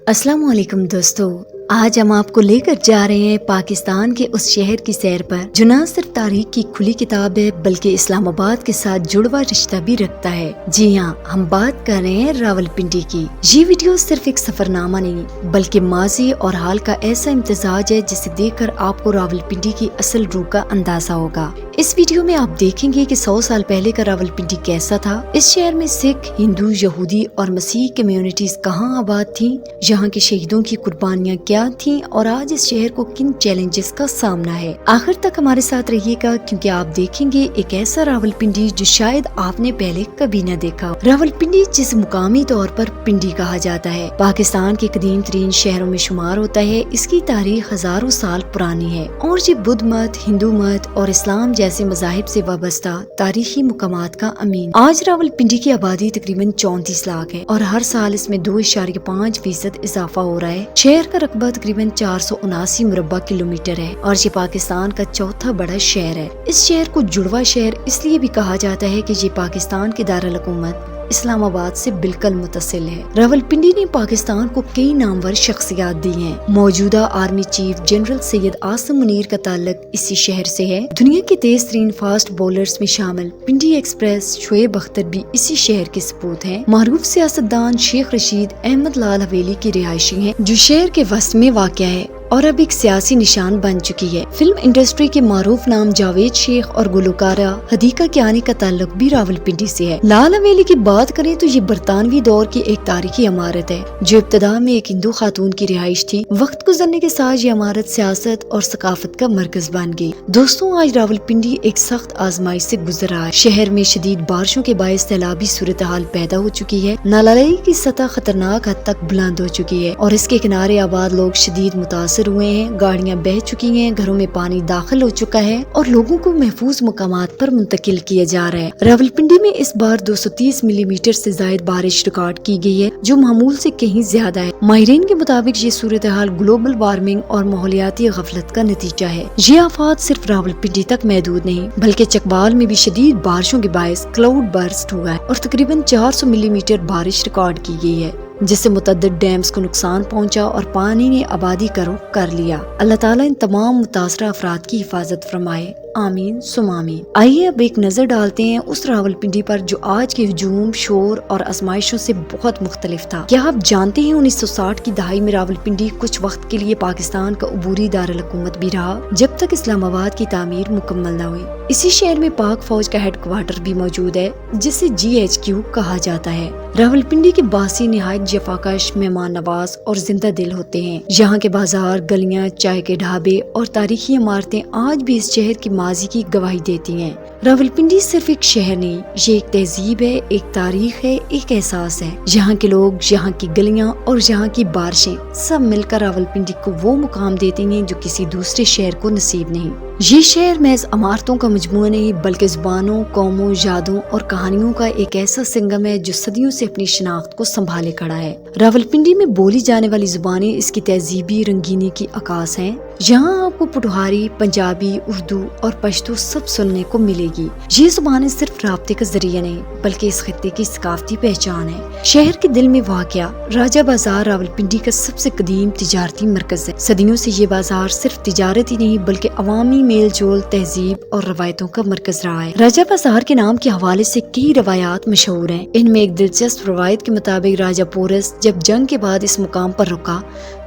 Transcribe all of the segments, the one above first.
السلام علیکم دوستو، آج ہم آپ کو لے کر جا رہے ہیں پاکستان کے اس شہر کی سیر پر جو نہ صرف تاریخ کی کھلی کتاب ہے بلکہ اسلام آباد کے ساتھ جڑواں رشتہ بھی رکھتا ہے۔ جی ہاں، ہم بات کر رہے ہیں راولپنڈی کی۔ یہ ویڈیو صرف ایک سفر نامہ نہیں بلکہ ماضی اور حال کا ایسا امتزاج ہے جسے دیکھ کر آپ کو راولپنڈی کی اصل روح کا اندازہ ہوگا۔ اس ویڈیو میں آپ دیکھیں گے کہ 100 سال پہلے کا راولپنڈی کیسا تھا، اس شہر میں سکھ، ہندو، یہودی اور مسیحی کمیونٹیز کہاں آباد تھیں، یہاں کے شہیدوں کی قربانیاں کیا تھیں اور آج اس شہر کو کن چیلنجز کا سامنا ہے۔ آخر تک ہمارے ساتھ رہیے گا کیونکہ آپ دیکھیں گے ایک ایسا راولپنڈی جو شاید آپ نے پہلے کبھی نہ دیکھا۔ راولپنڈی جسے مقامی طور پر پنڈی کہا جاتا ہے، پاکستان کے قدیم ترین شہروں میں شمار ہوتا ہے۔ اس کی تاریخ ہزاروں سال پرانی ہے اور یہ بدھ مت، ہندو مت اور اسلام جیسے مذاہب سے وابستہ تاریخی مقامات کا امین۔ آج راولپنڈی کی آبادی تقریباً 34 لاکھ ہے اور ہر سال اس میں 2.5% اضافہ ہو رہا ہے۔ شہر کا رقبہ تقریباً 479 مربع کلومیٹر ہے اور یہ پاکستان کا چوتھا بڑا شہر ہے۔ اس شہر کو جڑواں شہر اس لیے بھی کہا جاتا ہے کہ یہ پاکستان کے دارالحکومت اسلام آباد سے بالکل متصل ہے۔ راولپنڈی نے پاکستان کو کئی نامور شخصیات دی ہیں۔ موجودہ army chief general Syed Asim Munir کا تعلق اسی شہر سے ہے۔ دنیا کے تیز ترین فاسٹ بولرز میں شامل پنڈی ایکسپریس شعیب اختر بھی اسی شہر کے سپوت ہیں۔ معروف سیاستدان شیخ رشید احمد لال حویلی کی رہائشی ہیں جو شہر کے وسط میں واقع ہے اور اب ایک سیاسی نشان بن چکی ہے۔ فلم انڈسٹری کے معروف نام جاوید شیخ اور گلوکارہ حدیقہ کیانی کا تعلق بھی راولپنڈی سے ہے۔ لال حویلی کی بات کریں تو یہ برطانوی دور کی ایک تاریخی عمارت ہے جو ابتدا میں ایک ہندو خاتون کی رہائش تھی۔ وقت گزرنے کے ساتھ یہ عمارت سیاست اور ثقافت کا مرکز بن گئی۔ دوستوں، آج راولپنڈی ایک سخت آزمائش سے گزر رہا ہے۔ شہر میں شدید بارشوں کے باعث سیلابی صورتحال پیدا ہو چکی ہے۔ نالائی کی سطح خطرناک حد تک بلند ہو چکی ہے اور اس کے کنارے آباد لوگ شدید متاثر ہوئے ہیں۔ گاڑیاں بہہ چکی ہیں، گھروں میں پانی داخل ہو چکا ہے اور لوگوں کو محفوظ مقامات پر منتقل کیا جا رہا ہے۔ راولپنڈی میں اس بار 230 ملی میٹر سے زائد بارش ریکارڈ کی گئی ہے جو معمول سے کہیں زیادہ ہے۔ ماہرین کے مطابق یہ صورتحال گلوبل وارمنگ اور ماحولیاتی غفلت کا نتیجہ ہے۔ یہ آفات صرف راولپنڈی تک محدود نہیں بلکہ چکوال میں بھی شدید بارشوں کے باعث کلاؤڈ برسٹ ہوا ہے اور تقریباً 400 ملی میٹر بارش ریکارڈ کی گئی ہے جس سے متعدد ڈیمز کو نقصان پہنچا اور پانی نے آبادی کا رخ کر لیا۔ اللہ تعالیٰ ان تمام متاثرہ افراد کی حفاظت فرمائے، آمین ثم آمین۔ آئیے اب ایک نظر ڈالتے ہیں اس راولپنڈی پر جو آج کے ہجوم، شور اور آزمائشوں سے بہت مختلف تھا۔ کیا آپ جانتے ہیں 1960 کی دہائی میں راولپنڈی کچھ وقت کے لیے پاکستان کا عبوری دارالحکومت بھی رہا جب تک اسلام آباد کی تعمیر مکمل نہ ہوئی۔ اسی شہر میں پاک فوج کا ہیڈ کوارٹر بھی موجود ہے جسے GHQ کہا جاتا ہے۔ راولپنڈی کے باسی نہایت جفاکش، مہمان نواز اور زندہ دل ہوتے ہیں۔ یہاں کے بازار، گلیاں، چائے کے ڈھابے اور تاریخی عمارتیں آج بھی اس شہر کی ماضی کی گواہی دیتی ہیں۔ راولپنڈی صرف ایک شہر نہیں، یہ ایک تہذیب ہے، ایک تاریخ ہے، ایک احساس ہے۔ یہاں کے لوگ، یہاں کی گلیاں اور یہاں کی بارشیں سب مل کر راولپنڈی کو وہ مقام دیتی ہیں جو کسی دوسرے شہر کو نصیب نہیں۔ یہ شہر محض عمارتوں کا مجموعہ نہیں بلکہ زبانوں، قوموں، یادوں اور کہانیوں کا ایک ایسا سنگم ہے جو صدیوں سے اپنی شناخت کو سنبھالے کھڑا ہے۔ راولپنڈی میں بولی جانے والی زبانیں اس کی تہذیبی رنگینی کی عکاس ہیں۔ یہاں آپ کو پٹواری، پنجابی، اردو اور پشتو سب سننے کو ملے گی۔ یہ زبانیں صرف رابطے کا ذریعہ نہیں بلکہ اس خطے کی ثقافتی پہچان ہے۔ شہر کے دل میں واقع راجہ بازار راولپنڈی کا سب سے قدیم تجارتی مرکز ہے۔ صدیوں سے یہ بازار صرف تجارت ہی نہیں بلکہ عوامی میل جول، تہذیب اور روایتوں کا مرکز رہا ہے۔ راجہ بازار کے نام کے حوالے سے کئی روایات مشہور ہیں۔ ان میں ایک دلچسپ روایت کے مطابق راجہ پورس جب جنگ کے بعد اس مقام پر رکا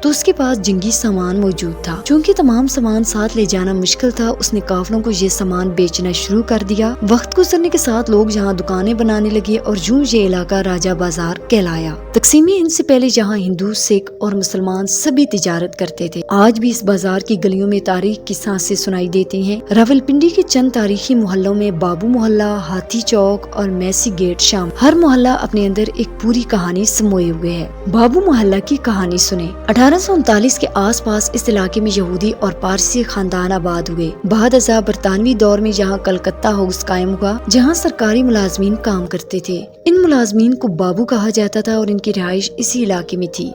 تو اس کے پاس جنگی سامان موجود تھا۔ چونکہ تمام سامان ساتھ لے جانا مشکل تھا، اس نے قافلوں کو یہ سامان بیچنا شروع کر دیا۔ وقت گزرنے کے ساتھ لوگ یہاں دکانیں بنانے لگے اور یوں یہ علاقہ راجہ بازار کہلایا۔ تقسیم ہند سے پہلے یہاں ہندو، سکھ اور مسلمان سبھی تجارت کرتے تھے۔ آج بھی اس بازار کی گلیوں میں تاریخ کی سانسیں سنائی دیتی ہیں۔ راولپنڈی کے چند تاریخی محلوں میں بابو محلہ، ہاتھی چوک اور میسی گیٹ شامل۔ ہر محلہ اپنے اندر ایک پوری کہانی سموئے ہوئے ہے۔ بابو محلہ کی کہانی سنیں۔ 1839 کے آس پاس اس علاقے میں یہودی یہودی اور پارسی خاندان آباد ہوئے۔ بعد ازاں برطانوی دور میں یہاں کلکتہ ہاؤس قائم ہوا جہاں سرکاری ملازمین کام کرتے تھے۔ ان ملازمین کو بابو کہا جاتا تھا اور ان کی رہائش اسی علاقے میں تھی،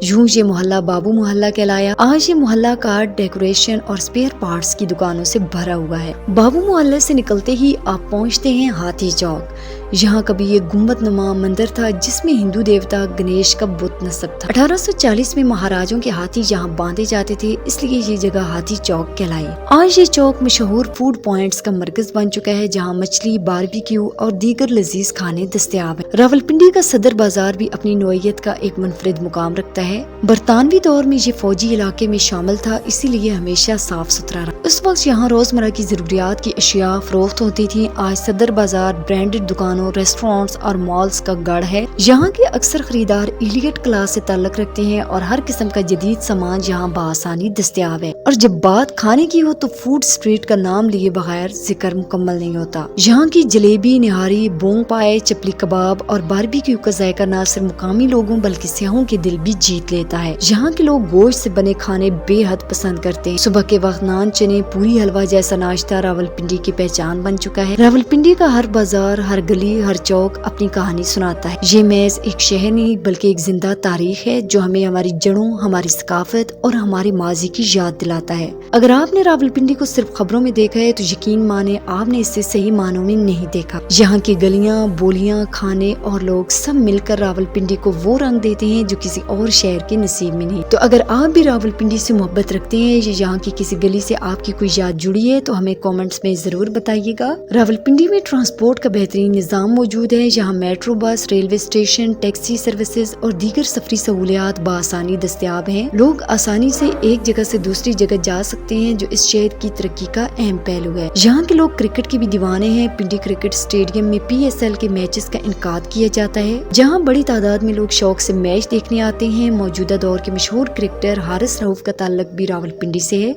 یوں یہ محلہ بابو محلہ کہلایا۔ آج یہ محلہ کارڈ، ڈیکوریشن اور اسپیئر پارٹس کی دکانوں سے بھرا ہوا ہے۔ بابو محلے سے نکلتے ہی آپ پہنچتے ہیں ہاتھی چوک۔ یہاں کبھی ایک گنبد نما مندر تھا جس میں ہندو دیوتا گنیش کا بت نصب تھا۔ 1840 میں مہاراجوں کے ہاتھی یہاں باندھے جاتے تھے، اس لیے یہ جگہ ہاتھی چوک کہلائی۔ آج یہ چوک مشہور فوڈ پوائنٹس کا مرکز بن چکا ہے جہاں مچھلی، باربیکیو اور دیگر لذیذ کھانے دستیاب ہیں۔ راولپنڈی کا صدر بازار بھی اپنی نوعیت کا ایک منفرد مقام رکھتا ہے۔ برطانوی دور میں یہ فوجی علاقے میں شامل تھا، اسی لیے ہمیشہ صاف ستھرا رہا۔ اس وقت یہاں روزمرہ کی ضروریات کی اشیاء فروخت ہوتی تھی۔ آج صدر بازار برانڈڈ دکانوں، ریسٹورانٹس اور مالز کا گڑھ ہے۔ یہاں کے اکثر خریدار ایلیٹ کلاس سے تعلق رکھتے ہیں اور ہر قسم کا جدید سامان یہاں بآسانی دستیاب ہے۔ اور جب بات کھانے کی ہو تو فوڈ اسٹریٹ کا نام لیے بغیر ذکر مکمل نہیں ہوتا۔ یہاں کی جلیبی، نہاری، بونگ پائے، چپلی کباب اور باربیکیو کا ذائقہ نہ صرف مقامی لوگوں بلکہ سیاحوں کے دل بھی جیت لیتا ہے۔ یہاں کے لوگ گوشت سے بنے کھانے بے حد پسند کرتے ہیں۔ صبح کے وقت نان، چنے، پوری، حلوہ جیسا ناشتہ راولپنڈی کی پہچان بن چکا ہے۔ راولپنڈی کا ہر بازار، ہر گلی، ہر چوک اپنی کہانی سناتا ہے۔ یہ محض ایک شہر نہیں بلکہ ایک زندہ تاریخ ہے جو ہمیں ہماری جڑوں، ہماری ثقافت اور ہمارے ماضی کی یاد دلاتا ہے۔ اگر آپ نے راولپنڈی کو صرف خبروں میں دیکھا ہے تو یقین مانے آپ نے اسے صحیح معنوں میں نہیں دیکھا۔ یہاں کی گلیاں، بولیاں، کھانے اور لوگ سب مل کر راولپنڈی کو وہ رنگ دیتے ہیں جو کسی اور شہر کے نصیب میں نہیں۔ تو اگر آپ بھی راولپنڈی سے محبت رکھتے ہیں یا یہاں کی کسی گلی سے آپ کی کوئی یاد جڑی ہے تو ہمیں کامنٹس میں ضرور بتائیے گا۔ راولپنڈی میں ٹرانسپورٹ کا بہترین نظام موجود ہے۔ یہاں metro bus, railway station, taxi services اور دیگر سفری سہولیات بآسانی دستیاب ہیں۔ لوگ آسانی سے ایک جگہ سے دوسری جگہ جا سکتے ہیں جو اس شہر کی ترقی کا اہم پہلو ہے۔ یہاں کے لوگ کرکٹ کے بھی دیوانے ہیں۔ پنڈی کرکٹ اسٹیڈیم میں PSL کے میچز کا انعقاد کیا جاتا ہے جہاں بڑی تعداد میں لوگ شوق سے میچ دیکھنے آتے ہیں۔ موجودہ دور کے مشہور کرکٹر حارث رؤف کا تعلق بھی راولپنڈی سے ہے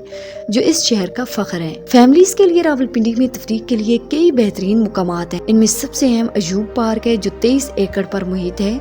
جو اس شہر کا فخر ہے۔ فیملیز کے لیے راولپنڈی میں تفریح کے لیے کئی بہترین مقامات ہیں۔ ان میں سب سے اہم ایوب پارک ہے جو 23 ایکڑ پر محیط ہے۔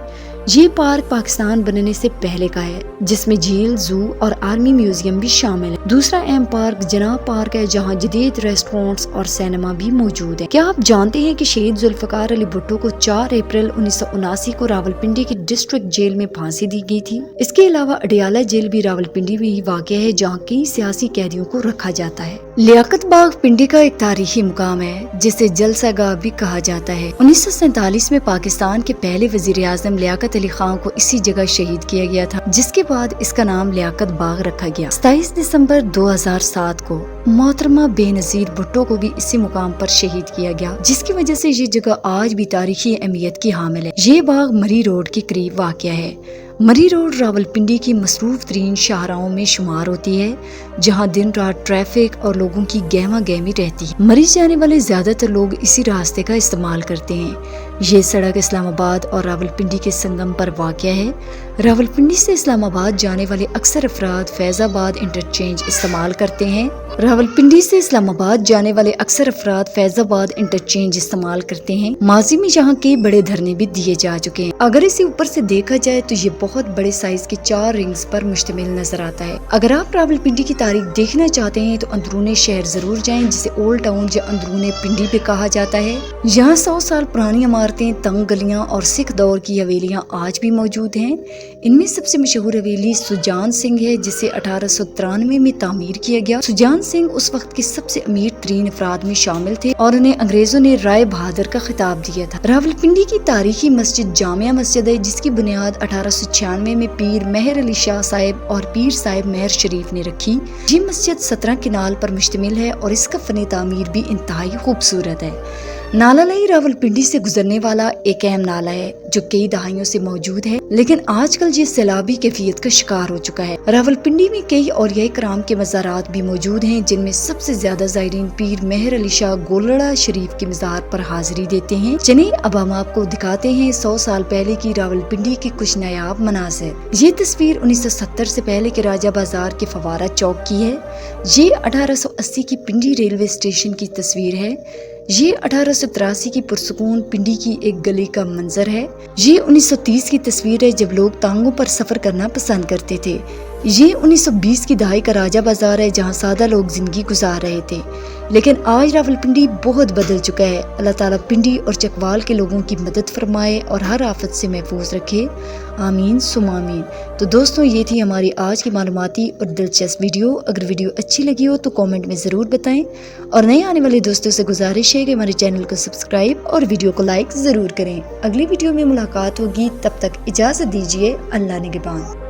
یہ پارک پاکستان بننے سے پہلے کا ہے جس میں جھیل، زو اور آرمی میوزیم بھی شامل ہے۔ دوسرا اہم پارک جناب پارک ہے جہاں جدید ریسٹورانٹس اور سینما بھی موجود ہے۔ کیا آپ جانتے ہیں کہ شہید ذوالفقار علی بھٹو کو 4 اپریل 1979 کو راولپنڈی کی ڈسٹرکٹ جیل میں پھانسی دی گئی تھی؟ اس کے علاوہ اڈیالہ جیل بھی راولپنڈی میں ہی واقع ہے جہاں کئی سیاسی قیدیوں کو رکھا جاتا ہے۔ لیاقت باغ پنڈی کا ایک تاریخی مقام ہے جسے جلسہ گاہ بھی کہا جاتا ہے۔ 1947 میں پاکستان کے پہلے وزیر اعظم لیاقت علی خان کو اسی جگہ شہید کیا گیا تھا جس کے بعد اس کا نام لیاقت باغ رکھا گیا۔ 27 دسمبر 2007 کو محترمہ بے نظیر بھٹو کو بھی اسی مقام پر شہید کیا گیا جس کی وجہ سے یہ جگہ آج بھی تاریخی اہمیت کی حامل ہے۔ یہ باغ مری روڈ کے قریب واقع ہے۔ مری روڈ راولپنڈی کی مصروف ترین شاہراہوں میں شمار ہوتی ہے جہاں دن رات ٹریفک اور لوگوں کی گہما گہمی رہتی ہے۔ مری جانے والے زیادہ تر لوگ اسی راستے کا استعمال کرتے ہیں۔ یہ سڑک اسلام آباد اور راولپنڈی کے سنگم پر واقع ہے۔ راولپنڈی سے اسلام آباد جانے والے اکثر افراد فیض آباد انٹرچینج استعمال کرتے ہیں۔ راولپنڈی سے اسلام آباد جانے والے اکثر افراد فیض آباد انٹرچینج استعمال کرتے ہیں۔ ماضی میں یہاں کئی بڑے دھرنے بھی دیے جا چکے ہیں۔ اگر اسے اوپر سے دیکھا جائے تو یہ بہت بڑے سائز کے 4 رنگز پر مشتمل نظر آتا ہے۔ اگر آپ راولپنڈی کی تاریخ دیکھنا چاہتے ہیں تو اندرون شہر ضرور جائیں جسے اولڈ ٹاؤن یا اندرون پنڈی بھی کہا جاتا ہے۔ یہاں 100 سال پرانی عمارتیں، تنگ گلیاں اور سکھ دور کی حویلیاں آج بھی موجود ہیں۔ ان میں سب سے مشہور حویلی سجان سنگھ ہے جسے 1893 میں تعمیر کیا گیا۔ سجان سنگھ اس وقت کے سب سے امیر ترین افراد میں شامل تھے اور انہیں انگریزوں نے رائے بہادر کا خطاب دیا تھا۔ راولپنڈی کی تاریخی مسجد جامعہ مسجد ہے جس کی بنیاد 1896 میں پیر مہر علی شاہ صاحب اور پیر صاحب مہر شریف نے رکھی۔ یہ مسجد 17 کنال پر مشتمل ہے اور اس کا فن تعمیر بھی انتہائی خوبصورت ہے۔ نالہ لئی راولپنڈی سے گزرنے والا ایک اہم نالہ ہے جو کئی دہائیوں سے موجود ہے لیکن آج کل یہ سیلابی کیفیت کا شکار ہو چکا ہے۔ راولپنڈی میں کئی اولیاء کرام کے مزارات بھی موجود ہیں جن میں سب سے زیادہ زائرین پیر مہر علی شاہ گولڑا شریف کے مزار پر حاضری دیتے ہیں۔ چلیے اب ہم آپ کو دکھاتے ہیں 100 سال پہلے کی راولپنڈی کے کچھ نایاب مناظر۔ یہ تصویر 1970 سے پہلے کے راجہ بازار کے فوارہ چوک کی ہے۔ یہ 1880 کی پنڈی ریلوے اسٹیشن کی تصویر ہے۔ یہ 1883 کی پرسکون پنڈی کی ایک گلی کا منظر ہے۔ یہ 1930 کی تصویر ہے جب لوگ ٹانگوں پر سفر کرنا پسند کرتے تھے۔ یہ 1920 کی دہائی کا راجہ بازار ہے جہاں سادہ لوگ زندگی گزار رہے تھے، لیکن آج راولپنڈی بہت بدل چکا ہے۔ اللہ تعالیٰ پنڈی اور چکوال کے لوگوں کی مدد فرمائے اور ہر آفت سے محفوظ رکھے، آمین ثم آمین۔ تو دوستوں، یہ تھی ہماری آج کی معلوماتی اور دلچسپ ویڈیو۔ اگر ویڈیو اچھی لگی ہو تو کامنٹ میں ضرور بتائیں، اور نئے آنے والے دوستوں سے گزارش ہے کہ ہمارے چینل کو سبسکرائب اور ویڈیو کو لائک ضرور کریں۔ اگلی ویڈیو میں ملاقات ہوگی، تب تک اجازت دیجیے، اللہ نگہبان۔